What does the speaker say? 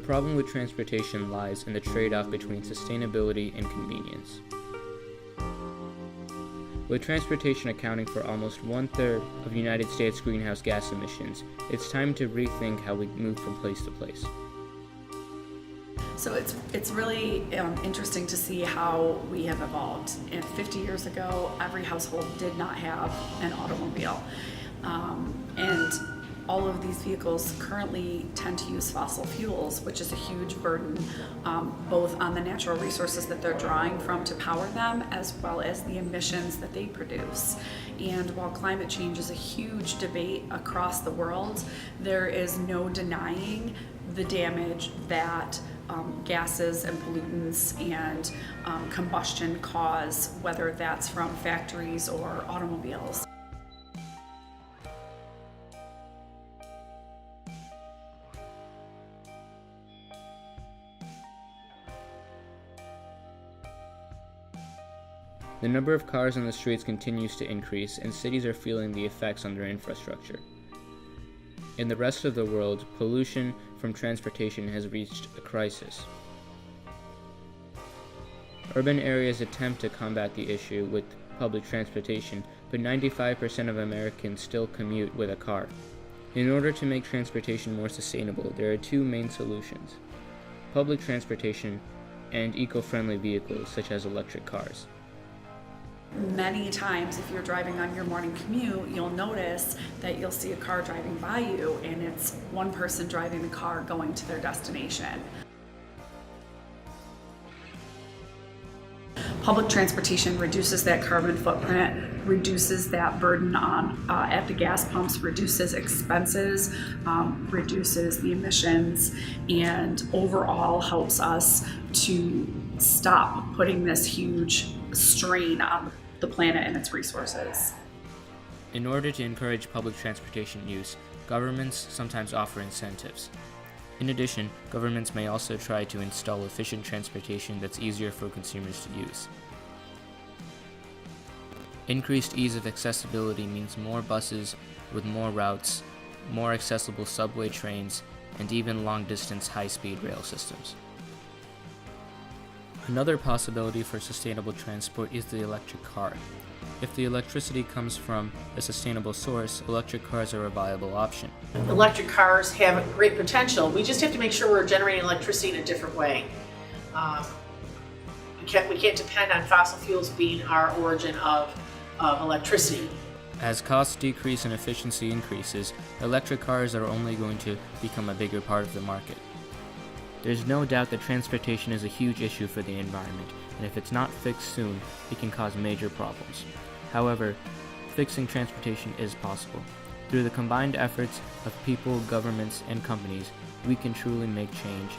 problem with transportation lies in the trade-off between sustainability and convenience. With transportation accounting for almost 1/3 of United States greenhouse gas emissions, it's time to rethink how we move from place to place. So it's really interesting to see how we have evolved. And 50 years ago, every household did not have an automobile. And all of these vehicles currently tend to use fossil fuels, which is a huge burden, both on the natural resources that they're drawing from to power them, as well as the emissions that they produce. And while climate change is a huge debate across the world, there is no denying the damage that gases and pollutants and combustion cause, whether that's from factories or automobiles. The number of cars on the streets continues to increase, and cities are feeling the effects on their infrastructure. In the rest of the world, pollution from transportation has reached a crisis. Urban areas attempt to combat the issue with public transportation, but 95% of Americans still commute with a car. In order to make transportation more sustainable, there are two main solutions: public transportation and eco-friendly vehicles such as electric cars. Many times, if you're driving on your morning commute, you'll notice that you'll see a car driving by you, and it's one person driving the car going to their destination. Public transportation reduces that carbon footprint, reduces that burden on at the gas pumps, reduces expenses, reduces the emissions, and overall helps us to stop putting this huge strain on the planet and its resources. In order to encourage public transportation use, governments sometimes offer incentives. In addition, governments may also try to install efficient transportation that's easier for consumers to use. Increased ease of accessibility means more buses with more routes, more accessible subway trains, and even long-distance high-speed rail systems. Another possibility for sustainable transport is the electric car. If the electricity comes from a sustainable source, electric cars are a viable option. Electric cars have great potential. We just have to make sure we're generating electricity in a different way. We can't depend on fossil fuels being our origin of electricity. As costs decrease and efficiency increases, electric cars are only going to become a bigger part of the market. There's no doubt that transportation is a huge issue for the environment, and if it's not fixed soon, it can cause major problems. However, fixing transportation is possible. Through the combined efforts of people, governments, and companies, we can truly make change